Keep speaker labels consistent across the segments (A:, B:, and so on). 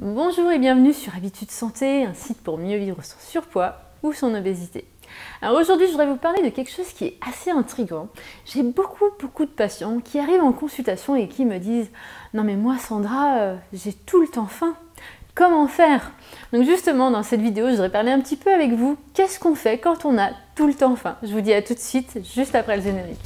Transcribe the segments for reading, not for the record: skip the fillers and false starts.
A: Bonjour et bienvenue sur Habitudes Santé, un site pour mieux vivre son surpoids ou son obésité. Alors aujourd'hui, je voudrais vous parler de quelque chose qui est assez intriguant. J'ai beaucoup de patients qui arrivent en consultation et qui me disent « Non mais moi Sandra, j'ai tout le temps faim. Comment faire ?» Donc justement, dans cette vidéo, je voudrais parler un petit peu avec vous. Qu'est-ce qu'on fait quand on a tout le temps faim? Je vous dis à tout de suite, juste après le générique.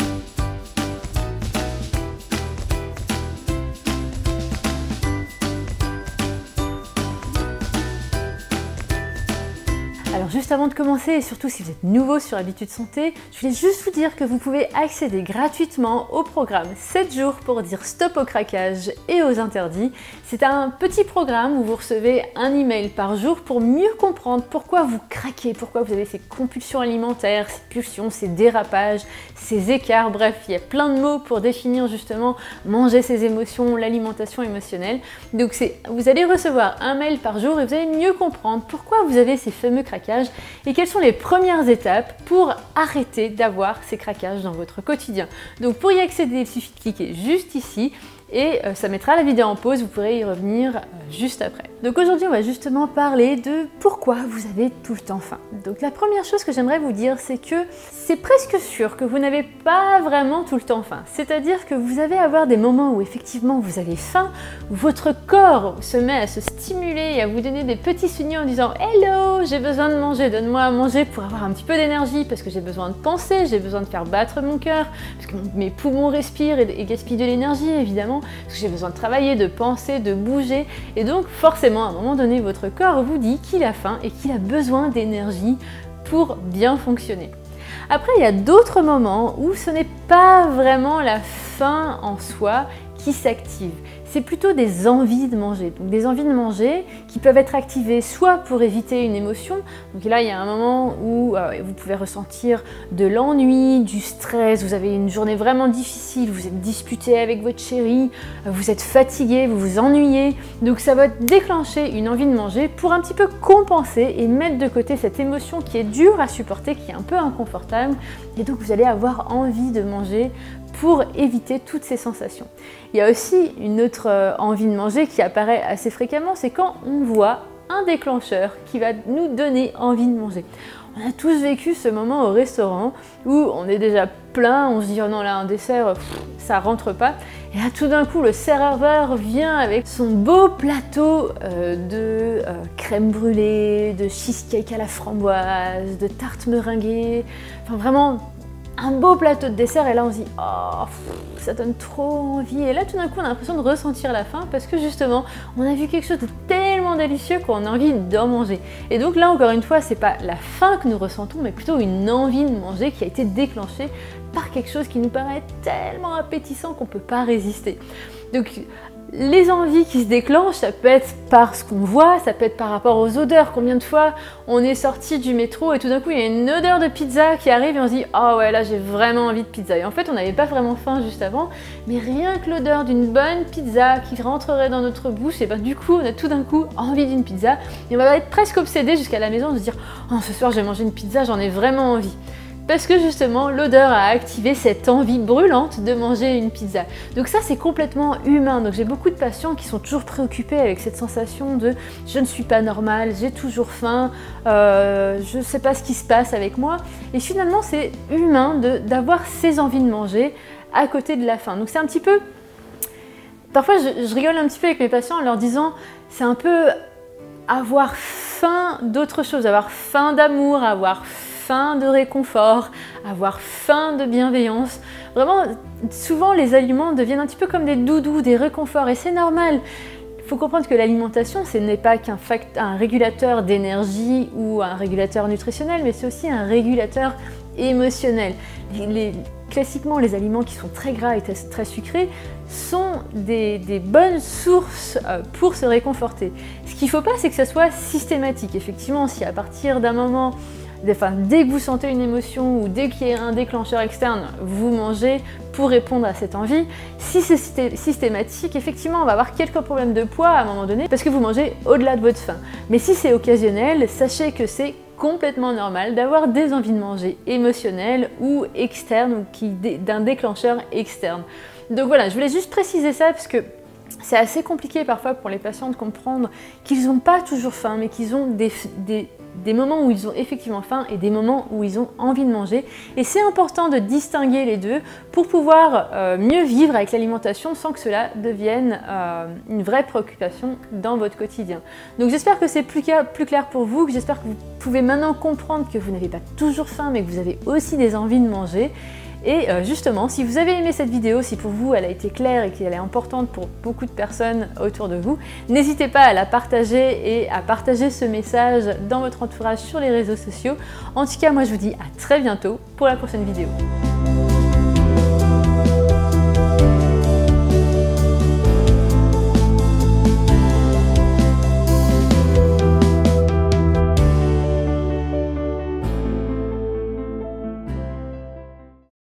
A: Alors juste avant de commencer, et surtout si vous êtes nouveau sur Habitudes Santé, je voulais juste vous dire que vous pouvez accéder gratuitement au programme 7 jours pour dire stop au craquage et aux interdits. C'est un petit programme où vous recevez un email par jour pour mieux comprendre pourquoi vous craquez, pourquoi vous avez ces compulsions alimentaires, ces pulsions, ces dérapages, ces écarts, bref, il y a plein de mots pour définir justement manger ses émotions, l'alimentation émotionnelle. Donc vous allez recevoir un mail par jour et vous allez mieux comprendre pourquoi vous avez ces fameux craquages et quelles sont les premières étapes pour arrêter d'avoir ces craquages dans votre quotidien. Donc pour y accéder, il suffit de cliquer juste ici et ça mettra la vidéo en pause, vous pourrez y revenir juste après. Donc aujourd'hui on va justement parler de pourquoi vous avez tout le temps faim. Donc la première chose que j'aimerais vous dire, c'est que c'est presque sûr que vous n'avez pas vraiment tout le temps faim. C'est-à-dire que vous allez avoir des moments où effectivement vous avez faim, où votre corps se met à se stimuler et à vous donner des petits signaux en disant « Hello, j'ai besoin de manger, donne-moi à manger pour avoir un petit peu d'énergie parce que j'ai besoin de penser, j'ai besoin de faire battre mon cœur, parce que mes poumons respirent et gaspillent de l'énergie évidemment, parce que j'ai besoin de travailler, de penser, de bouger. » Et donc forcément, à un moment donné, votre corps vous dit qu'il a faim et qu'il a besoin d'énergie pour bien fonctionner. Après, il y a d'autres moments où ce n'est pas vraiment la faim en soi qui s'active. C'est plutôt des envies de manger. Donc des envies de manger qui peuvent être activées soit pour éviter une émotion. Donc là, il y a un moment où vous pouvez ressentir de l'ennui, du stress, vous avez une journée vraiment difficile, vous êtes disputé avec votre chéri, vous êtes fatigué, vous vous ennuyez. Donc ça va déclencher une envie de manger pour un petit peu compenser et mettre de côté cette émotion qui est dure à supporter, qui est un peu inconfortable. Et donc vous allez avoir envie de manger pour éviter toutes ces sensations. Il y a aussi une autre envie de manger qui apparaît assez fréquemment, c'est quand on voit un déclencheur qui va nous donner envie de manger. On a tous vécu ce moment au restaurant où on est déjà plein, on se dit « Oh non, là un dessert, ça rentre pas ». Et là tout d'un coup, le serveur vient avec son beau plateau de crème brûlée, de cheesecake à la framboise, de tarte meringuée, enfin vraiment un beau plateau de dessert, et là on se dit « Oh, ça donne trop envie ». Et là tout d'un coup on a l'impression de ressentir la faim parce que justement on a vu quelque chose de tellement délicieux qu'on a envie d'en manger. Et donc là encore une fois, c'est pas la faim que nous ressentons, mais plutôt une envie de manger qui a été déclenchée par quelque chose qui nous paraît tellement appétissant qu'on peut pas résister. Donc les envies qui se déclenchent, ça peut être par ce qu'on voit, ça peut être par rapport aux odeurs. Combien de fois on est sorti du métro et tout d'un coup il y a une odeur de pizza qui arrive et on se dit « Ah ouais, là j'ai vraiment envie de pizza ». Et en fait on n'avait pas vraiment faim juste avant, mais rien que l'odeur d'une bonne pizza qui rentrerait dans notre bouche, et ben du coup on a tout d'un coup envie d'une pizza. Et on va être presque obsédé jusqu'à la maison de se dire « Oh, ce soir j'ai mangé une pizza, j'en ai vraiment envie ». Parce que justement, l'odeur a activé cette envie brûlante de manger une pizza. Donc ça, c'est complètement humain. Donc j'ai beaucoup de patients qui sont toujours préoccupés avec cette sensation de « je ne suis pas normale, j'ai toujours faim, je ne sais pas ce qui se passe avec moi ». Et finalement, c'est humain d'avoir ces envies de manger à côté de la faim. Donc c'est un petit peu... Parfois, je rigole un petit peu avec mes patients en leur disant « c'est un peu avoir faim d'autre chose, avoir faim d'amour, avoir faim de réconfort, avoir faim de bienveillance ». Vraiment, souvent les aliments deviennent un petit peu comme des doudous, des réconforts, et c'est normal. Il faut comprendre que l'alimentation, ce n'est pas qu'un régulateur d'énergie ou un régulateur nutritionnel, mais c'est aussi un régulateur émotionnel. Classiquement, les aliments qui sont très gras et très sucrés sont des bonnes sources pour se réconforter. Ce qu'il ne faut pas, c'est que ça soit systématique. Effectivement, si à partir d'un moment, dès que vous sentez une émotion ou dès qu'il y a un déclencheur externe, vous mangez pour répondre à cette envie. Si c'est systématique, effectivement, on va avoir quelques problèmes de poids à un moment donné parce que vous mangez au-delà de votre faim. Mais si c'est occasionnel, sachez que c'est complètement normal d'avoir des envies de manger émotionnelles ou externes ou d'un déclencheur externe. Donc voilà, je voulais juste préciser ça parce que c'est assez compliqué parfois pour les patients de comprendre qu'ils n'ont pas toujours faim, mais qu'ils ont des moments où ils ont effectivement faim et des moments où ils ont envie de manger. Et c'est important de distinguer les deux pour pouvoir mieux vivre avec l'alimentation sans que cela devienne une vraie préoccupation dans votre quotidien. Donc j'espère que c'est plus clair pour vous, que j'espère que vous pouvez maintenant comprendre que vous n'avez pas toujours faim, mais que vous avez aussi des envies de manger. Et justement, si vous avez aimé cette vidéo, si pour vous elle a été claire et qu'elle est importante pour beaucoup de personnes autour de vous, n'hésitez pas à la partager et à partager ce message dans votre entourage sur les réseaux sociaux. En tout cas, moi je vous dis à très bientôt pour la prochaine vidéo.